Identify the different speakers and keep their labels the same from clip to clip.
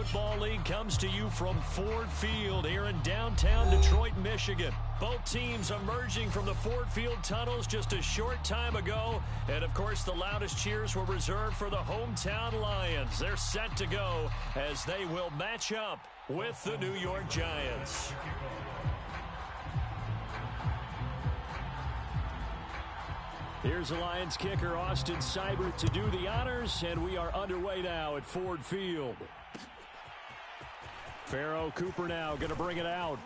Speaker 1: Football League comes to you from Ford Field here in downtown Detroit, Michigan. Both teams emerging from the Ford Field tunnels just a short time ago. And, of course, the loudest cheers were reserved for the hometown Lions. They're set to go as they will match up with the New York Giants. Here's the Lions kicker, Austin Seibert, to do the honors, and we are underway now at Ford Field. Pharaoh Cooper now going to bring it out.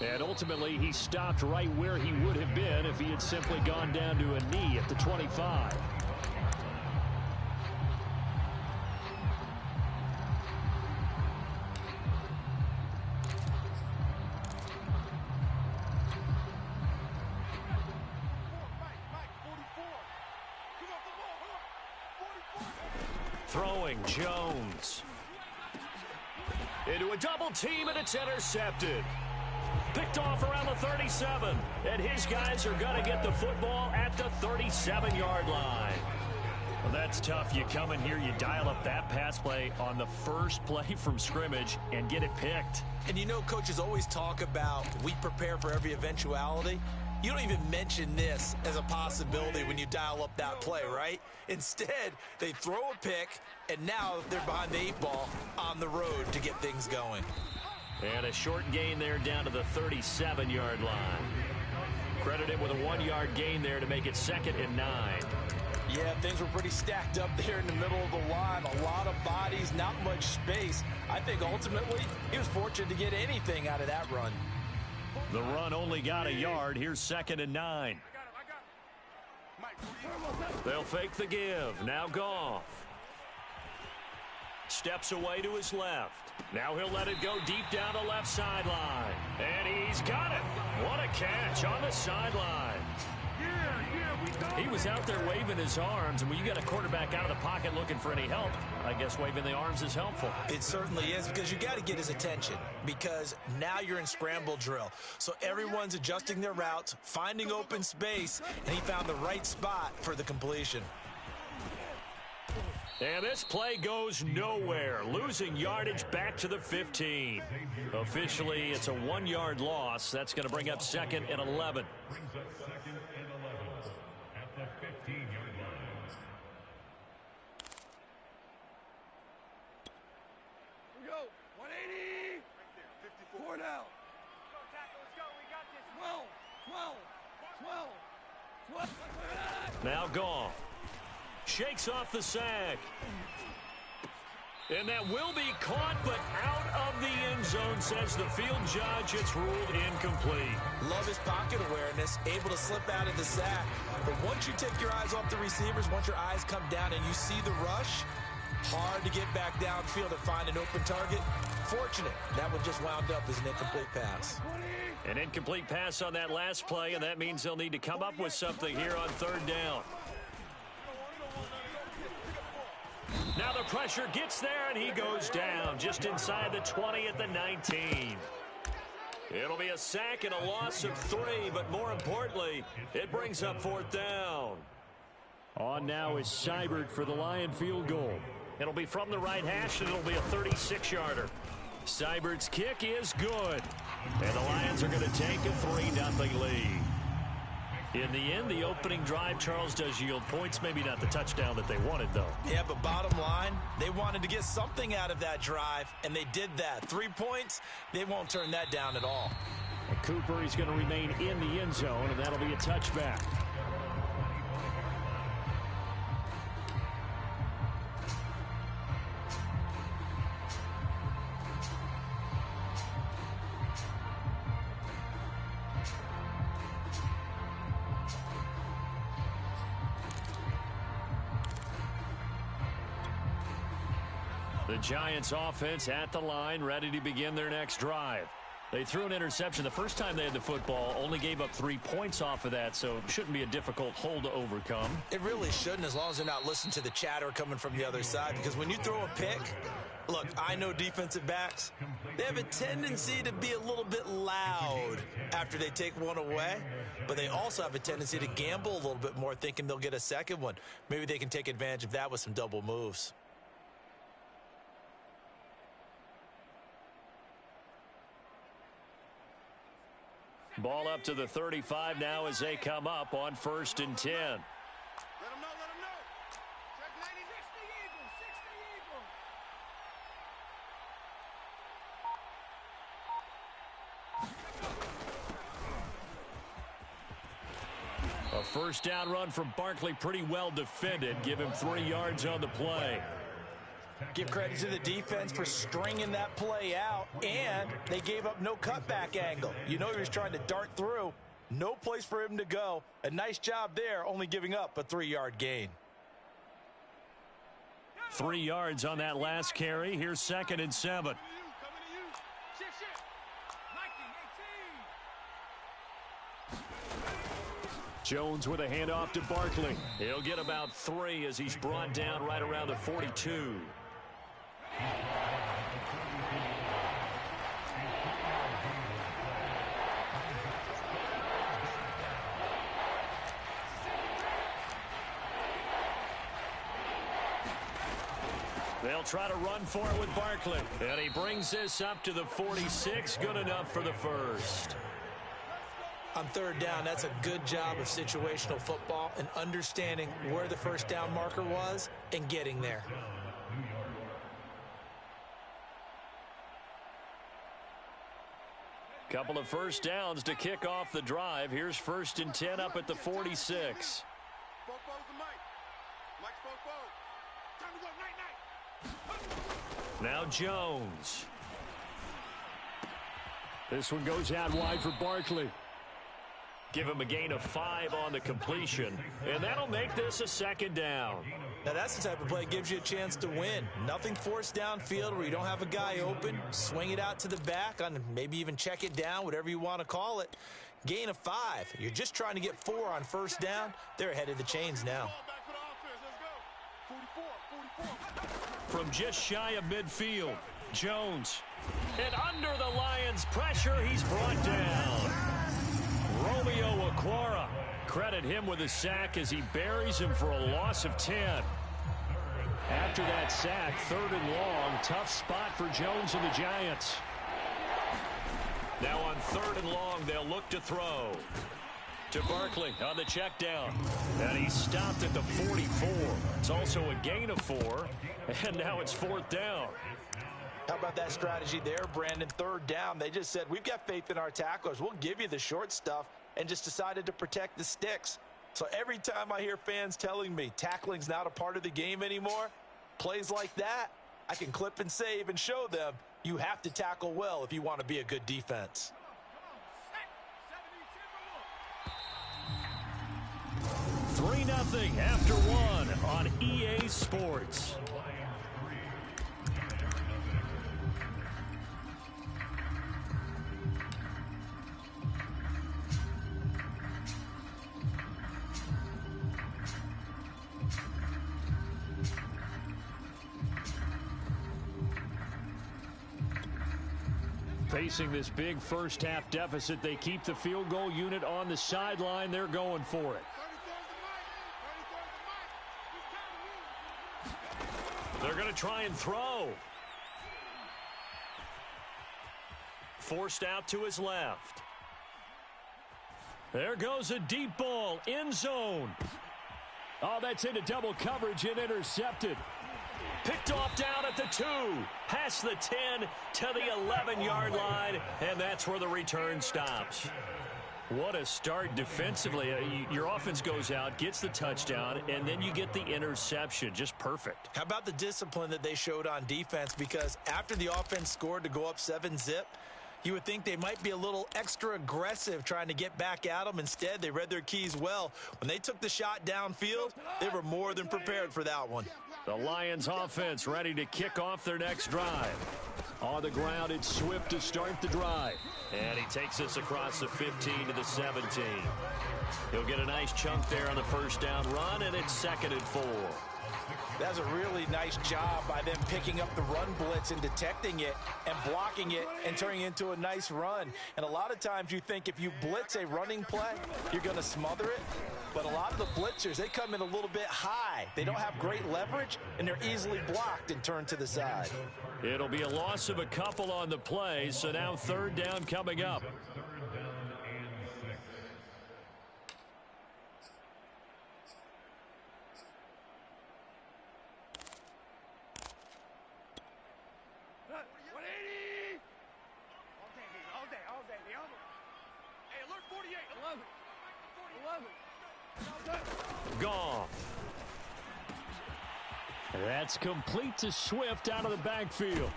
Speaker 1: And ultimately, he stopped right where he would have been if he had simply gone down to a knee at the 25. Throwing Jones. Into a double team, and it's intercepted. Picked off around the 37. And his guys are going to get the football at the 37-yard line. Well, that's tough. You come in here, you dial up that pass play on the first play from scrimmage and get it picked.
Speaker 2: And you know, coaches always talk about we prepare for every eventuality. You don't even mention this as a possibility when you dial up that play, right? Instead, they throw a pick, and now they're behind the 8 ball on the road to get things going.
Speaker 1: And a short gain there down to the 37-yard line. Credited with a 1-yard gain there to make it 2nd and 9.
Speaker 2: Yeah, things were pretty stacked up there in the middle of the line. A lot of bodies, not much space. I think ultimately he was fortunate to get anything out of that run.
Speaker 1: The run only got a yard. Here's 2nd and 9. They'll fake the give. Now Goff. Steps away to his left. Now he'll let it go deep down the left sideline. And he's got it. What a catch on the sideline. He was out there waving his arms, and when you got a quarterback out of the pocket looking for any help, I guess waving the arms is helpful.
Speaker 2: It certainly is, because you got to get his attention, because now you're in scramble drill. So everyone's adjusting their routes, finding open space, and he found the right spot for the completion.
Speaker 1: And this play goes nowhere, losing yardage back to the 15. Officially, it's a 1-yard loss. That's going to bring up 2nd and 11. Now Goff shakes off the sack. And that will be caught, but out of the end zone, says the field judge. It's ruled incomplete.
Speaker 2: Love his pocket awareness, able to slip out of the sack. But once you take your eyes off the receivers, once your eyes come down and you see the rush, hard to get back downfield and find an open target. Fortunate, that one just wound up as an incomplete pass.
Speaker 1: An incomplete pass on that last play, and that means they'll need to come up with something here on 3rd down. Now the pressure gets there, and he goes down just inside the 20 at the 19. It'll be a sack and a loss of 3, but more importantly, it brings up 4th down. On now is Seibert for the Lion field goal. It'll be from the right hash, and it'll be a 36-yarder. Seibert's kick is good. And the Lions are going to take a 3-0 lead. In the end, the opening drive, Charles, does yield points. Maybe not the touchdown that they wanted, though.
Speaker 2: Yeah, but bottom line, they wanted to get something out of that drive, and they did that. 3 points, they won't turn that down at all.
Speaker 1: And Cooper, he's going to remain in the end zone, and that'll be a touchback. The Giants offense at the line, ready to begin their next drive. They threw an interception the first time they had the football, only gave up 3 points off of that, so it shouldn't be a difficult hole to overcome.
Speaker 2: It really shouldn't, as long as they're not listening to the chatter coming from the other side, because when you throw a pick, look, I know defensive backs, they have a tendency to be a little bit loud after they take one away, but they also have a tendency to gamble a little bit more, thinking they'll get a second one. Maybe they can take advantage of that with some double moves.
Speaker 1: Ball up to the 35 now as they come up on 1st and 10.
Speaker 3: Let him know, let him know. Check 90. 60 Eagles, 60 Eagles.
Speaker 1: A first down run from Barkley, pretty well defended. Give him 3 yards on the play.
Speaker 2: Give credit to the defense for stringing that play out, and they gave up no cutback angle. You know he was trying to dart through. No place for him to go. A nice job there, only giving up a 3-yard gain.
Speaker 1: 3 yards on that last carry. Here's 2nd and 7. Jones with a handoff to Barkley. He'll get about 3 as he's brought down right around the 42. They'll try to run for it with Barkley. And he brings this up to the 46. Good enough for the first.
Speaker 2: On 3rd down, that's a good job of situational football and understanding where the first down marker was and getting there.
Speaker 1: Couple of first downs to kick off the drive. Here's 1st and 10 up at the 46. Now Jones. This one goes out wide for Barkley. Give him a gain of 5 on the completion, and that'll make this a 2nd down.
Speaker 2: Now that's the type of play that gives you a chance to win. Nothing forced downfield where you don't have a guy open. Swing it out to the back, on maybe even check it down, whatever you want to call it. Gain of 5. You're just trying to get 4 on first down. They're ahead of the chains now.
Speaker 1: From just shy of midfield, Jones. And under the Lions' pressure, he's brought down. Romeo Okwara. Credit him with a sack as he buries him for a loss of 10. After that sack, 3rd and long, tough spot for Jones and the Giants. Now on 3rd and long, they'll look to throw. To Barkley on the check down. And he stopped at the 44. It's also a gain of 4. And now it's 4th down.
Speaker 2: How about that strategy there, Brandon? 3rd down, they just said, we've got faith in our tacklers. We'll give you the short stuff, and just decided to protect the sticks. So every time I hear fans telling me tackling's not a part of the game anymore, plays like that, I can clip and save and show them you have to tackle well if you want to be a good defense.
Speaker 1: 3-0 after 1 on EA Sports. Facing this big first-half deficit, they keep the field goal unit on the sideline. They're going for it. They're going to try and throw. Forced out to his left. There goes a deep ball, end zone. Oh, that's into double coverage and intercepted. Picked off down at the 2, past the 10 to the 11-yard line, and that's where the return stops. What a start defensively. Your offense goes out, gets the touchdown, and then you get the interception. Just perfect.
Speaker 2: How about the discipline that they showed on defense? Because after the offense scored to go up 7-zip, you would think they might be a little extra aggressive trying to get back at them. Instead, they read their keys well. When they took the shot downfield, they were more than prepared for that one.
Speaker 1: The Lions offense ready to kick off their next drive. On the ground, it's Swift to start the drive. And he takes this across the 15 to the 17. He'll get a nice chunk there on the first down run, and it's 2nd and 4.
Speaker 2: That's a really nice job by them picking up the run blitz and detecting it and blocking it and turning it into a nice run. And a lot of times you think if you blitz a running play, you're going to smother it. But a lot of the blitzers, they come in a little bit high. They don't have great leverage, and they're easily blocked and turned to the side.
Speaker 1: It'll be a loss of a couple on the play, so now 3rd down coming up. That's complete to Swift out of the backfield.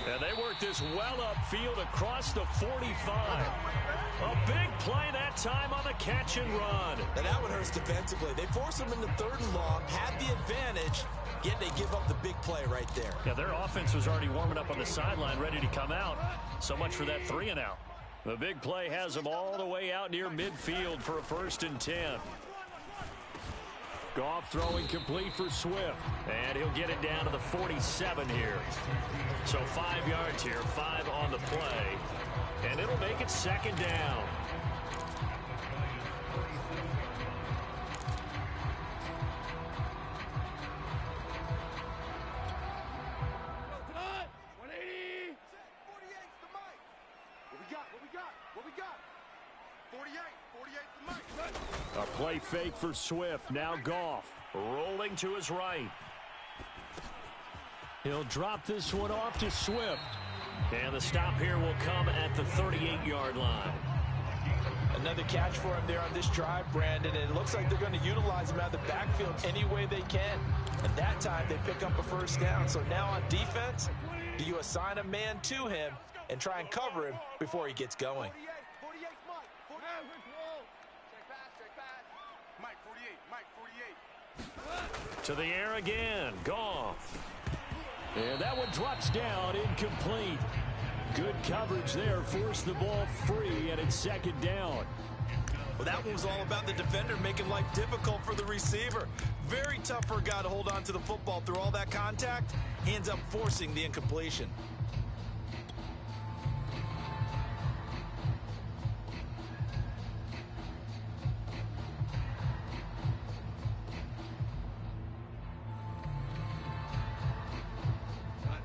Speaker 1: And they work this well upfield across the 45. A big play that time on the catch and run.
Speaker 2: And that one hurts defensively. They force them into 3rd and long, had the advantage, yet they give up the big play right there.
Speaker 1: Yeah, their offense was already warming up on the sideline, ready to come out. So much for that 3 and out. The big play has them all the way out near midfield for a 1st and 10. Goff throwing complete for Swift. And he'll get it down to the 47 here. So 5 yards here, 5 on the play. And it'll make it 2nd down. A play fake for Swift. Now Goff rolling to his right. He'll drop this one off to Swift. And the stop here will come at the 38-yard line.
Speaker 2: Another catch for him there on this drive, Brandon. And it looks like they're going to utilize him out of the backfield any way they can. And that time they pick up a 1st down. So now on defense, do you assign a man to him and try and cover him before he gets going?
Speaker 1: To the air again. Goff. And that one drops down, incomplete. Good coverage there. Forced the ball free, and it's 2nd down.
Speaker 2: Well, that one was all about the defender making life difficult for the receiver. Very tough for a guy to hold on to the football through all that contact. He ends up forcing the incompletion.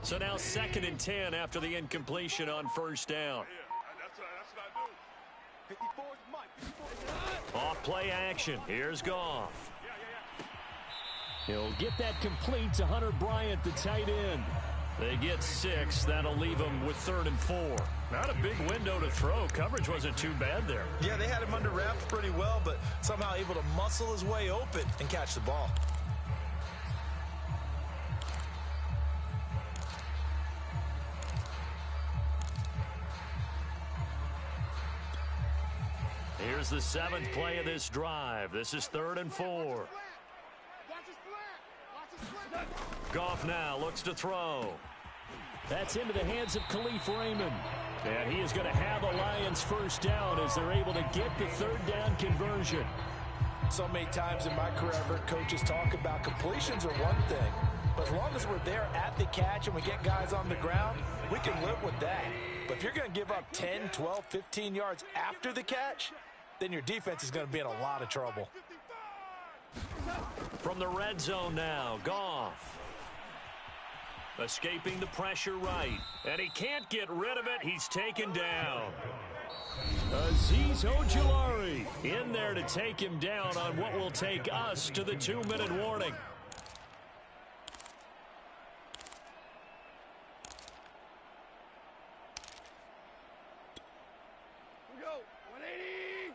Speaker 1: So now 2nd and 10 after the incompletion on 1st down. Off play action. Here's Goff. He'll get that complete to Hunter Bryant, the tight end. They get 6. That'll leave them with 3rd and 4. Not a big window to throw. Coverage wasn't too bad there.
Speaker 2: Yeah, they had him under wraps pretty well, but somehow able to muscle his way open and catch the ball.
Speaker 1: Here's the 7th play of this drive. This is 3rd and 4. Goff now looks to throw. That's into the hands of Khalif Raymond. And he is going to have the Lions 1st down as they're able to get the 3rd down conversion.
Speaker 2: So many times in my career, I've heard coaches talk about completions are one thing. But as long as we're there at the catch and we get guys on the ground, we can live with that. But if you're going to give up 10, 12, 15 yards after the catch, then your defense is going to be in a lot of trouble.
Speaker 1: From the red zone now, Goff. Escaping the pressure right. And he can't get rid of it. He's taken down. Azeez Ojulari in there to take him down on what will take us to the 2-minute warning.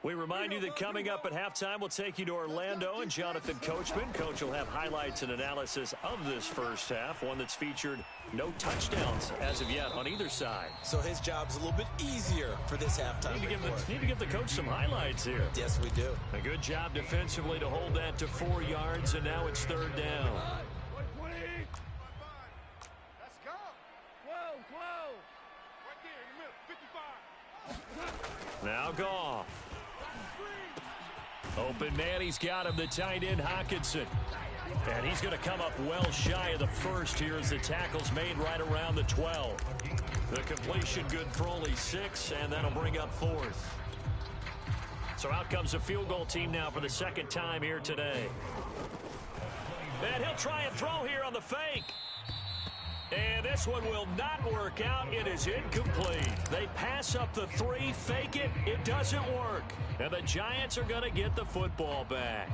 Speaker 1: We remind you that coming up at halftime, we'll take you to Orlando and Jonathan Coachman. Coach will have highlights and analysis of this first half, one that's featured no touchdowns as of yet on either side.
Speaker 2: So his job's a little bit easier for this halftime.
Speaker 1: Need to give the coach some highlights here.
Speaker 2: Yes, we do.
Speaker 1: A good job defensively to hold that to 4 yards, and now it's 3rd down.
Speaker 3: Let's go. Whoa. Right there in the middle, 55.
Speaker 1: Now Goff. Open man, he's got him, the tight end Hockenson. And he's going to come up well shy of the 1st here as the tackle's made right around the 12. The completion good for only 6, and that'll bring up 4th. So out comes the field goal team now for the 2nd time here today. And he'll try and throw here on the fake. And this one will not work out. It is incomplete. They pass up the 3, fake it. It doesn't work. And the Giants are going to get the football back.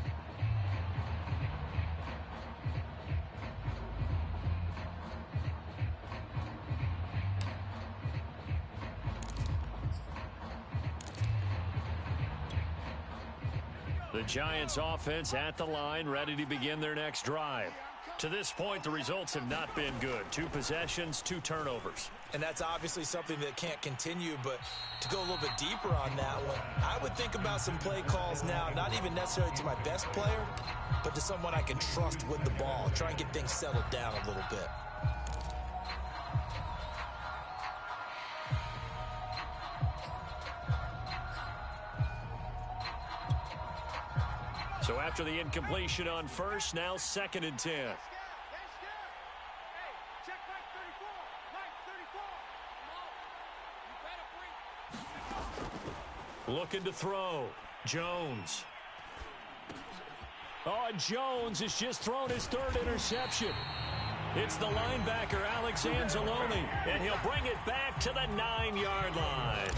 Speaker 1: The Giants offense at the line, ready to begin their next drive. To this point, the results have not been good. 2 possessions, 2 turnovers.
Speaker 2: And that's obviously something that can't continue, but to go a little bit deeper on that one, I would think about some play calls now, not even necessarily to my best player, but to someone I can trust with the ball. Try and get things settled down a little bit.
Speaker 1: So after the incompletion on first, now 2nd and 10. Looking to throw. Jones. Oh, and Jones has just thrown his 3rd interception. It's the linebacker, Alex Anzalone, and he'll bring it back to the 9-yard line.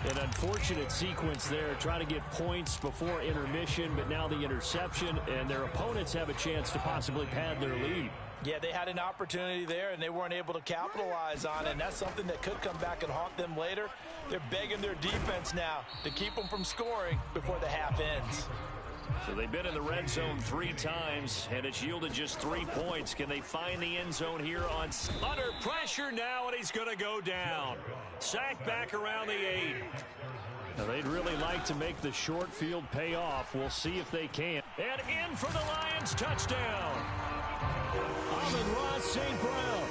Speaker 1: An unfortunate sequence there, trying to get points before intermission, but now the interception, and their opponents have a chance to possibly pad their lead.
Speaker 2: Yeah, they had an opportunity there, and they weren't able to capitalize on it, and that's something that could come back and haunt them later. They're begging their defense now to keep them from scoring before the half ends.
Speaker 1: So they've been in the red zone 3 times, and it's yielded just 3 points. Can they find the end zone here on under pressure now, and he's going to go down. Sacked back around the 8. Now, they'd really like to make the short field pay off. We'll see if they can. And in for the Lions touchdown. Amon-Ra St. Brown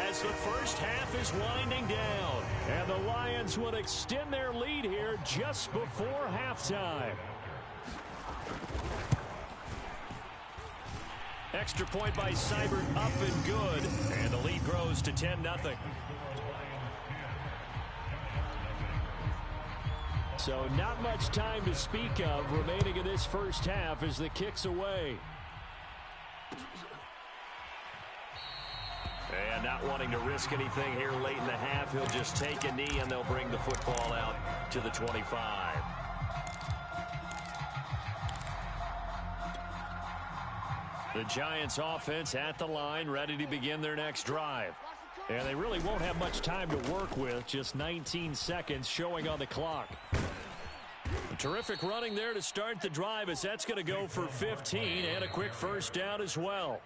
Speaker 1: as the first half is winding down. And the Lions would extend their lead here just before halftime. Extra point by Seibert up and good. And the lead grows to 10-0. So not much time to speak of remaining in this first half as the kick's away. And not wanting to risk anything here late in the half, he'll just take a knee and they'll bring the football out to the 25. The Giants offense at the line, ready to begin their next drive. And they really won't have much time to work with, just 19 seconds showing on the clock. Terrific running there to start the drive as that's going to go for 15 and a quick first down as well.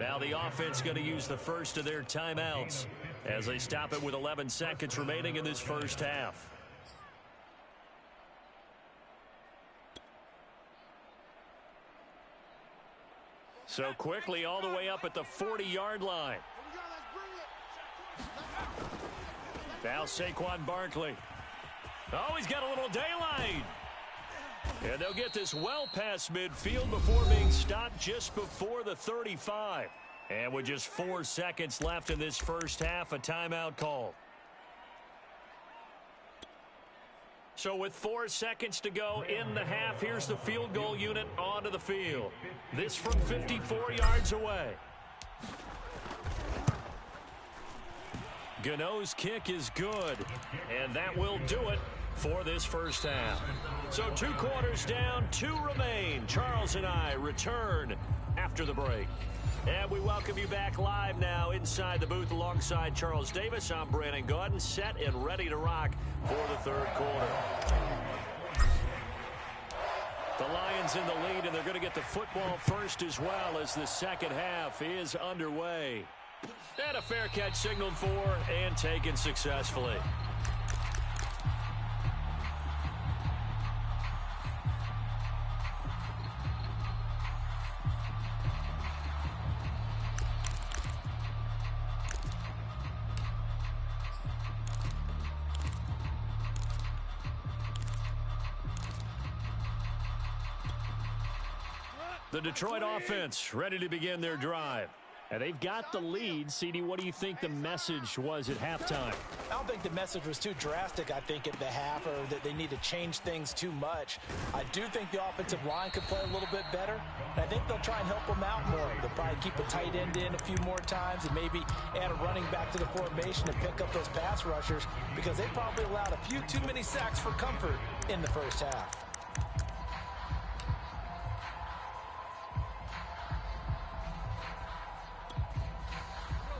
Speaker 1: Now the offense going to use the first of their timeouts as they stop it with 11 seconds remaining in this first half. So quickly all the way up at the 40-yard line. Now Saquon Barkley. Oh, he's got a little daylight. And they'll get this well past midfield before being stopped just before the 35. And with just 4 seconds left in this first half, a timeout call. So with 4 seconds to go in the half, here's the field goal unit onto the field. This from 54 yards away. Gano's kick is good, and that will do it for this first half. So 2 quarters down, 2 remain. Charles and I return after the break. And we welcome you back live now inside the booth alongside Charles Davis. I'm Brandon Gaudin, set and ready to rock for the third quarter. The Lions in the lead, and they're going to get the football first as well as the second half is underway. And a fair catch signaled for and taken successfully. The Detroit offense ready to begin their drive. And they've got the lead. CD, what do you think the message was at halftime?
Speaker 2: I don't think the message was too drastic, I think, at the half, or that they need to change things too much. I do think the offensive line could play a little bit better, and I think they'll try and help them out more. They'll probably keep a tight end in a few more times and maybe add a running back to the formation and pick up those pass rushers, because they probably allowed a few too many sacks for comfort in the first half.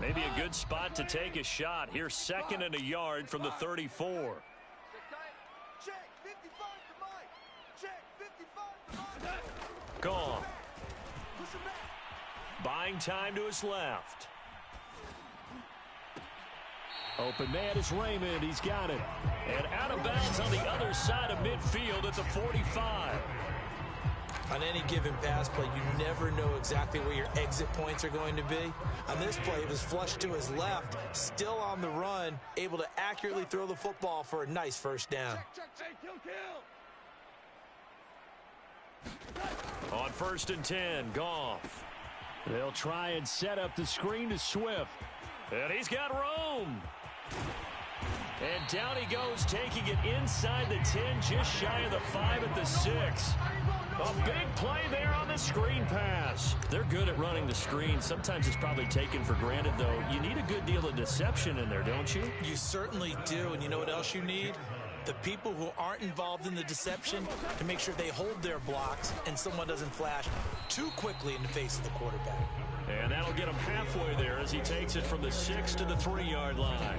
Speaker 1: Maybe a good spot to take a shot. Here's 2nd and a yard from the 34.
Speaker 3: Check, 55 to Mike. Check, 55 to Mike.
Speaker 1: Gone.
Speaker 3: Push him back.
Speaker 1: Buying time to his left. Open man is Raymond. He's got it. And out of bounds on the other side of midfield at the 45.
Speaker 2: On any given pass play, you never know exactly where your exit points are going to be. On this play, it was flushed to his left, still on the run, able to accurately throw the football for a nice first down.
Speaker 1: On 1st and 10, Goff. They'll try and set up the screen to Swift. And he's got room. And down he goes, taking it inside the 10, just shy of the 5 at the 6. A big play there on the screen pass. They're good at running the screen. Sometimes it's probably taken for granted, though. You need a good deal of deception in there, don't you?
Speaker 2: You certainly do. And you know what else you need? The people who aren't involved in the deception to make sure they hold their blocks and someone doesn't flash too quickly in the face of the quarterback.
Speaker 1: And that'll get him halfway there as he takes it from the 6 to the 3-yard line.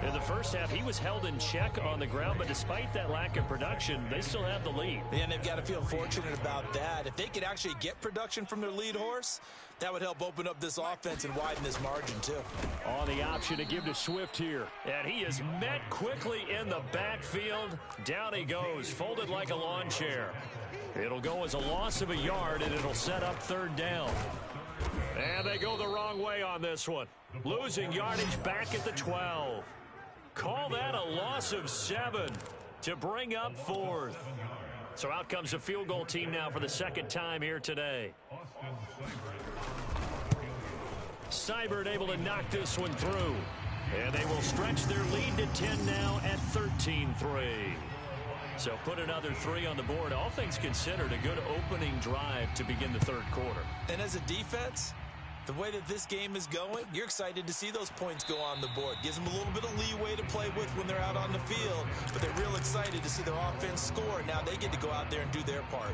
Speaker 1: In the first half, he was held in check on the ground, but despite that lack of production, they still have the lead.
Speaker 2: And they've got to feel fortunate about that. If they could actually get production from their lead horse, that would help open up this offense and widen this margin, too.
Speaker 1: On the option to give to Swift here. And he is met quickly in the backfield. Down he goes, folded like a lawn chair. It'll go as a loss of a yard, and it'll set up 3rd down. And they go the wrong way on this one. Losing yardage back at the 12. Call that a loss of 7 to bring up 4th. So out comes the field goal team now for the 2nd time here today. Seibert able to knock this one through. And they will stretch their lead to 10 now at 13-3. So put another 3 on the board. All things considered, a good opening drive to begin the 3rd quarter.
Speaker 2: And as a defense, the way that this game is going, you're excited to see those points go on the board. Gives them a little bit of leeway to play with when they're out on the field, but they're real excited to see their offense score. Now they get to go out there and do their part.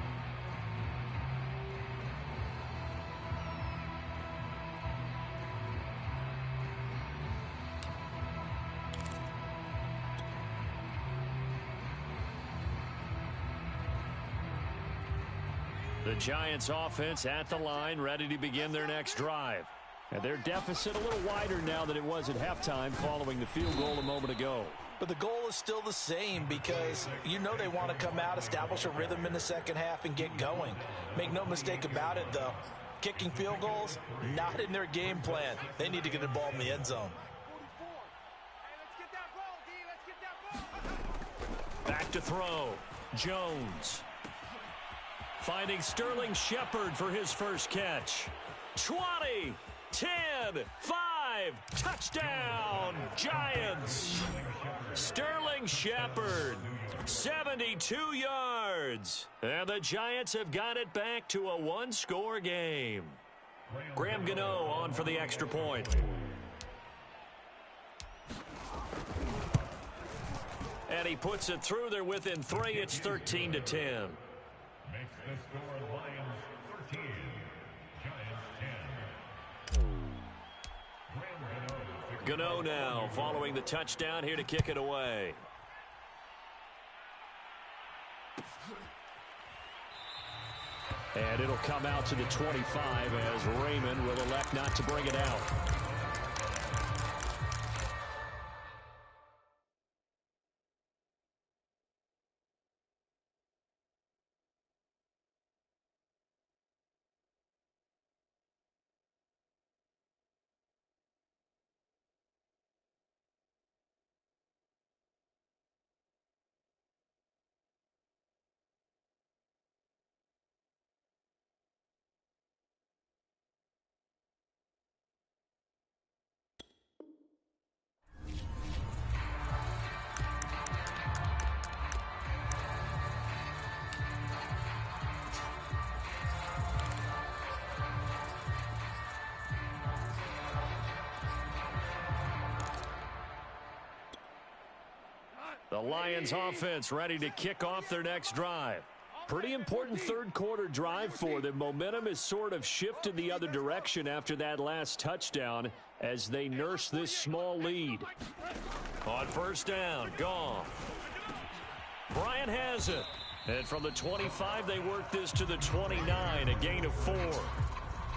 Speaker 1: The Giants offense at the line, ready to begin their next drive. And their deficit a little wider now than it was at halftime following the field goal a moment ago.
Speaker 2: But the goal is still the same because you know they want to come out, establish a rhythm in the second half, and get going. Make no mistake about it, though. Kicking field goals, not in their game plan. They need to get the ball in the end zone.
Speaker 1: Back to throw. Jones. Finding Sterling Shepard for his first catch. 20, 10, 5, touchdown, Giants. Sterling Shepard, 72 yards. And the Giants have got it back to a 1-score game. Graham Gano on for the extra point. And he puts it through. They're within 3. It's 13-10.
Speaker 4: Makes the score Lions 13, Giants 10.
Speaker 1: Gano now following the touchdown here to kick it away. And it'll come out to the 25 as Raymond will elect not to bring it out. The Lions offense ready to kick off their next drive. Pretty important third quarter drive for them. Momentum has sort of shifted the other direction after that last touchdown as they nurse this small lead. On first down, Goff. Bryant has it. And from the 25, they work this to the 29, a gain of 4.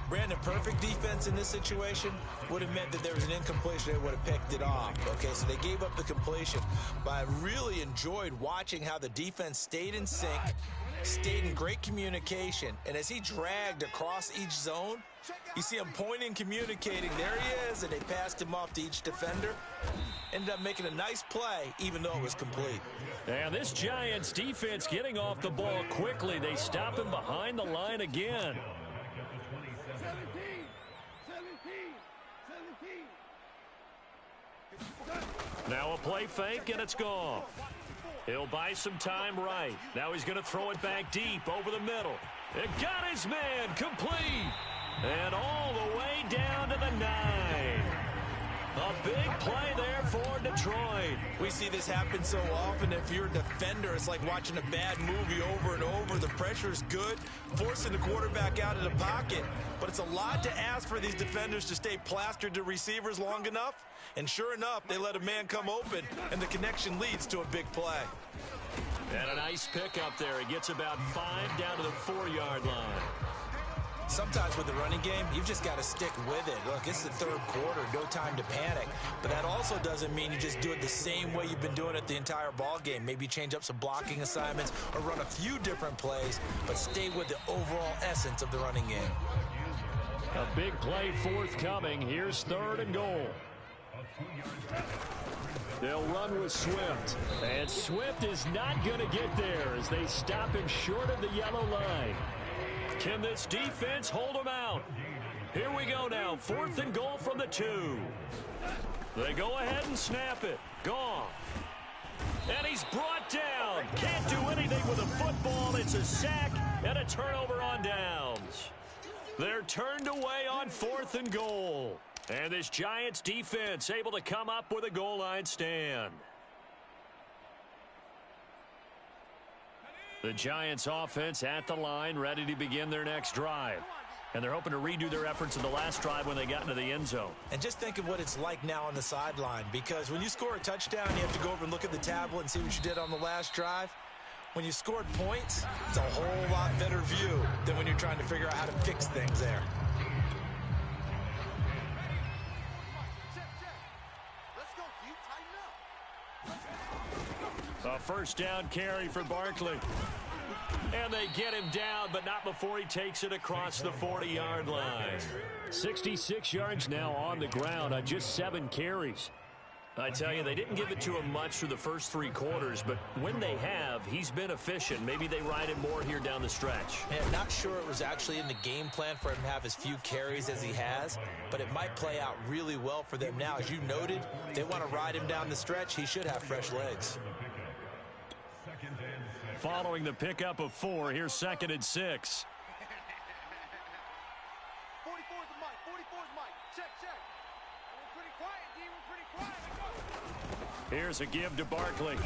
Speaker 2: Brandon, perfect defense in this situation would have meant that there was an incompletion. They would have picked it off. Okay, so they gave up the completion. But I really enjoyed watching how the defense stayed in sync, stayed in great communication. And as he dragged across each zone, you see him pointing, communicating. There he is, and they passed him off to each defender. Ended up making a nice play, even though it was complete.
Speaker 1: And this Giants defense getting off the ball quickly. They stop him behind the line again.
Speaker 3: 17.
Speaker 1: Now a play fake, and it's gone. He'll buy some time right. Now he's going to throw it back deep over the middle. It got his man complete. And all the way down to the 9. A big play there for Detroit.
Speaker 2: We see this happen so often. If you're a defender, it's like watching a bad movie over and over. The pressure is good, forcing the quarterback out of the pocket. But it's a lot to ask for these defenders to stay plastered to receivers long enough. And sure enough, they let a man come open, and the connection leads to a big play.
Speaker 1: And a nice pickup there. He gets about 5 down to the 4-yard line.
Speaker 2: Sometimes with the running game, you've just got to stick with it. Look, it's the third quarter, no time to panic. But that also doesn't mean you just do it the same way you've been doing it the entire ball game. Maybe change up some blocking assignments or run a few different plays, but stay with the overall essence of the running game.
Speaker 1: A big play forthcoming. Here's 3rd and goal. They'll run with Swift. And Swift is not going to get there as they stop him short of the yellow line. Can this defense hold him out? Here we go now. 4th and goal from the 2. They go ahead and snap it. Gone. And he's brought down. Can't do anything with a football. It's a sack and a turnover on downs. They're turned away on 4th and goal. And this Giants defense able to come up with a goal line stand. The Giants offense at the line, ready to begin their next drive. And they're hoping to redo their efforts in the last drive when they got into the end zone.
Speaker 2: And just think of what it's like now on the sideline, because when you score a touchdown, you have to go over and look at the tablet and see what you did on the last drive. When you scored points, it's a whole lot better view than when you're trying to figure out how to fix things there.
Speaker 1: A 1st down carry for Barkley. And they get him down, but not before he takes it across the 40-yard line. 66 yards now on the ground on just 7 carries. I tell you, they didn't give it to him much through the first 3 quarters, but when they have, he's been efficient. Maybe they ride him more here down the stretch.
Speaker 2: Yeah, not sure it was actually in the game plan for him to have as few carries as he has, but it might play out really well for them now. As you noted, they want to ride him down the stretch. He should have fresh legs.
Speaker 1: Following the pickup of 4, here's 2nd and 6.
Speaker 3: 44's the mic. 44's mic. Check. We're pretty quiet, D. We're pretty quiet.
Speaker 1: Here's a give to Barkley.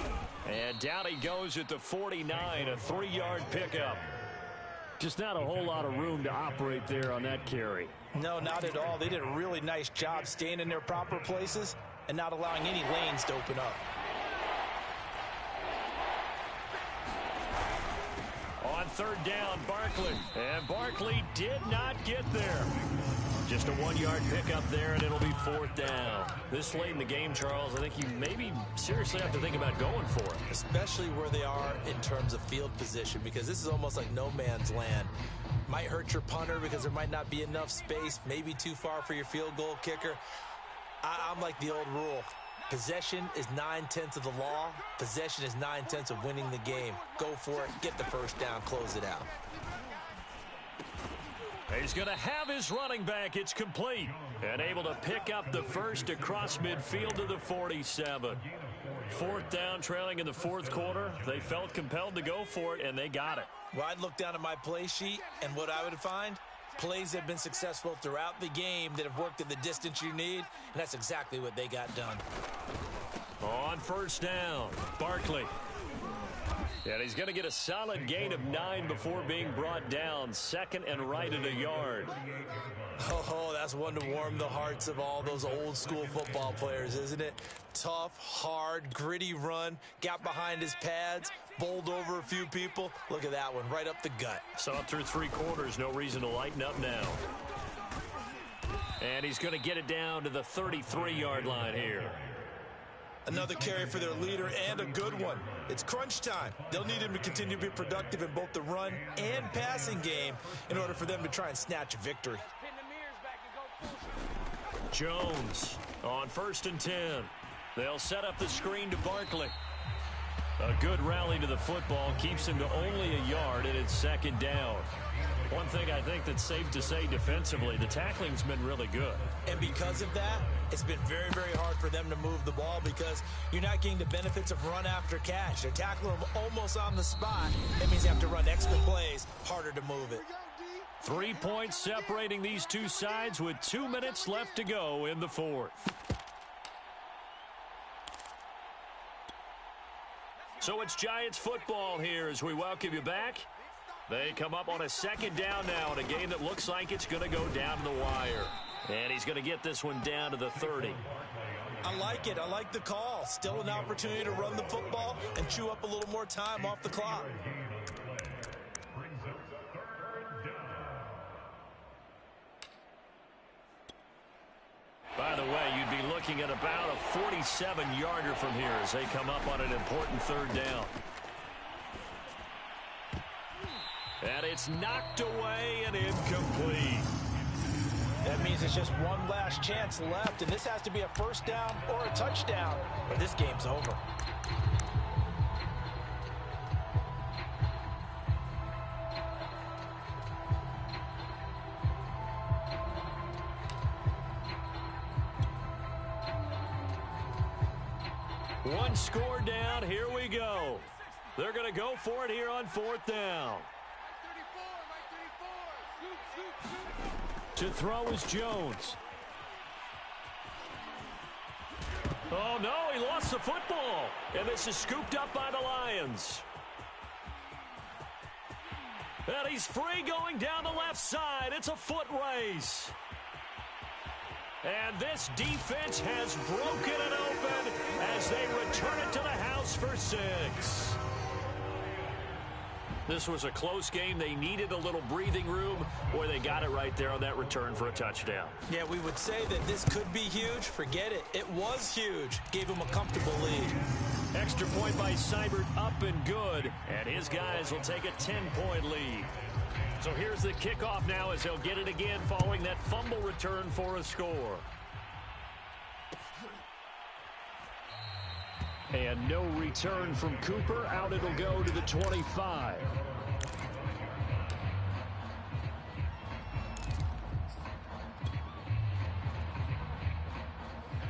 Speaker 1: And down he goes at the 49, a 3-yard pickup. Just not a whole lot of room to operate there on that carry.
Speaker 2: No, not at all. They did a really nice job staying in their proper places and not allowing any lanes to open up.
Speaker 1: On 3rd down, Barkley. And Barkley did not get there. Just a 1-yard pickup there, and it'll be 4th down. This late in the game, Charles, I think you maybe seriously have to think about going for it.
Speaker 2: Especially where they are in terms of field position, because this is almost like no man's land. Might hurt your punter because there might not be enough space, maybe too far for your field goal kicker. I'm like the old rule. Possession is 9/10 of the law. Possession is 9/10 of winning the game. Go for it. Get the 1st down. Close it out.
Speaker 1: He's going to have his running back. It's complete. And able to pick up the 1st across midfield to the 47. 4th down, trailing in the 4th quarter. They felt compelled to go for it, and they got it.
Speaker 2: Well, I'd look down at my play sheet, and what I would find, plays that have been successful throughout the game that have worked at the distance you need, and that's exactly what they got done.
Speaker 1: On 1st down, Barkley. And he's going to get a solid gain of 9 before being brought down. 2nd and right at a yard.
Speaker 2: Oh, that's one to warm the hearts of all those old school football players, isn't it? Tough, hard, gritty run, got behind his pads, bowled over a few people. Look at that one, right up the gut.
Speaker 1: So through 3 quarters, no reason to lighten up now. And he's going to get it down to the 33-yard line here.
Speaker 2: Another carry for their leader, and a good one. It's crunch time. They'll need him to continue to be productive in both the run and passing game in order for them to try and snatch a victory.
Speaker 1: Jones on 1st and 10. They'll set up the screen to Barkley. A good rally to the football keeps him to only a yard, and it's 2nd down. One thing I think that's safe to say defensively, the tackling's been really good.
Speaker 2: And because of that, it's been very, very hard for them to move the ball because you're not getting the benefits of run after catch. They're tackling them almost on the spot. That means you have to run extra plays, harder to move it.
Speaker 1: 3 points separating these two sides with 2 minutes left to go in the 4th. So it's Giants football here as we welcome you back. They come up on a 2nd down now in a game that looks like it's going to go down to the wire. And he's going to get this one down to the 30.
Speaker 2: I like it. I like the call. Still an opportunity to run the football and chew up a little more time off the clock.
Speaker 1: By the way, you'd be looking at about a 47-yarder from here as they come up on an important 3rd down. And it's knocked away and incomplete.
Speaker 2: That means it's just one last chance left, and this has to be a 1st down or a touchdown, or this game's over.
Speaker 1: One score down. Here we go. They're going to go for it here on 4th down. To throw is Jones. Oh, no, he lost the football. And this is scooped up by the Lions. And he's free going down the left side. It's a foot race. And this defense has broken it open as they return it to the house for 6. This was a close game. They needed a little breathing room. Boy, they got it right there on that return for a touchdown.
Speaker 2: Yeah, we would say that this could be huge. Forget it. It was huge. Gave him a comfortable lead.
Speaker 1: Extra point by Seibert, up and good. And his guys will take a 10-point lead. So here's the kickoff now as they'll get it again following that fumble return for a score. And no return from Cooper. Out it'll go to the 25.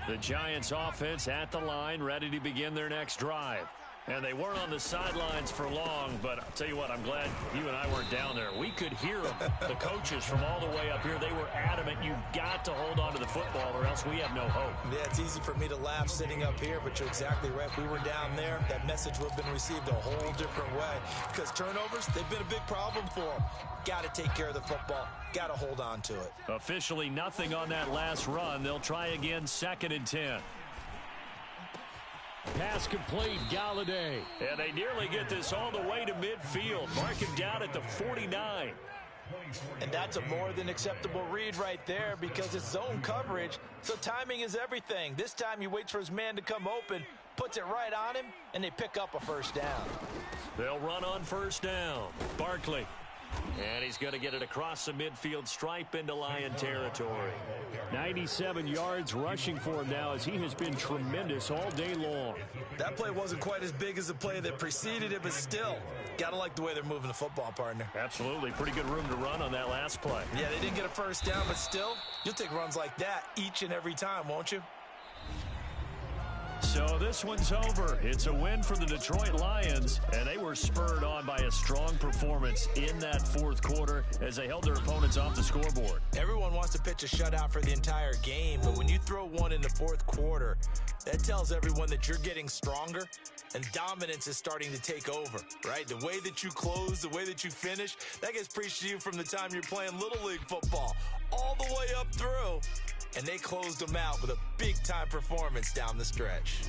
Speaker 1: The Giants offense at the line, ready to begin their next drive. And they weren't on the sidelines for long, but I'll tell you what, I'm glad you and I weren't down there. We could hear them, the coaches from all the way up here. They were adamant, you've got to hold on to the football or else we have no hope.
Speaker 2: Yeah, it's easy for me to laugh sitting up here, but you're exactly right. If we were down there, that message would have been received a whole different way. Because turnovers, they've been a big problem for them. Got to take care of the football. Got to hold on to it.
Speaker 1: Officially nothing on that last run. They'll try again 2nd and 10. Pass complete, Galladay. And they nearly get this all the way to midfield. Mark him down at the 49.
Speaker 2: And that's a more than acceptable read right there because it's zone coverage, so timing is everything. This time he waits for his man to come open, puts it right on him, and they pick up a 1st down.
Speaker 1: They'll run on 1st down. Barkley. And he's going to get it across the midfield stripe into Lion territory. 97 yards rushing for him now as he has been tremendous all day long.
Speaker 2: That play wasn't quite as big as the play that preceded it, but still, got to like the way they're moving the football, partner.
Speaker 1: Absolutely. Pretty good room to run on that last play.
Speaker 2: Yeah, they didn't get a 1st down, but still, you'll take runs like that each and every time, won't you?
Speaker 1: So this one's over. It's a win for the Detroit Lions, and they were spurred on by a strong performance in that 4th quarter as they held their opponents off the scoreboard.
Speaker 2: Everyone wants to pitch a shutout for the entire game, but when you throw one in the 4th quarter, that tells everyone that you're getting stronger and dominance is starting to take over, right? The way that you close, the way that you finish, that gets preached to you from the time you're playing Little League football all the way up through. And they closed them out with a big-time performance down the stretch.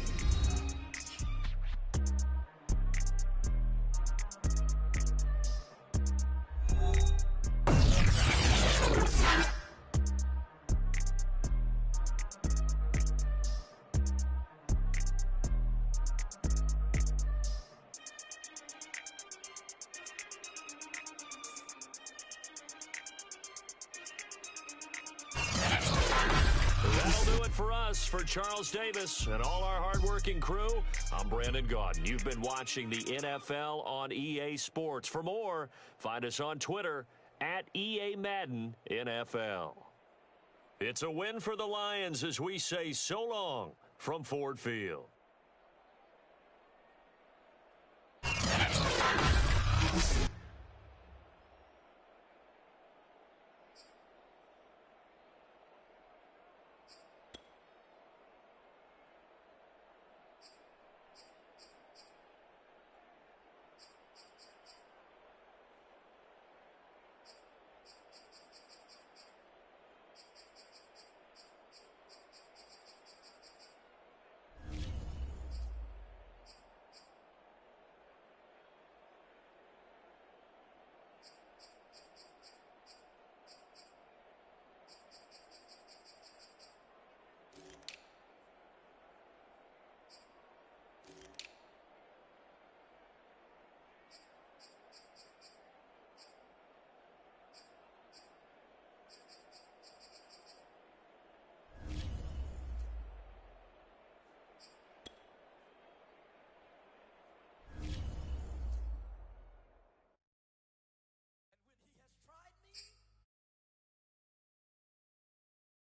Speaker 1: That'll do it for us. For Charles Davis and all our hardworking crew, I'm Brandon Gaudin. You've been watching the NFL on EA Sports. For more, find us on Twitter at EA Madden NFL. It's a win for the Lions as we say so long from Ford Field.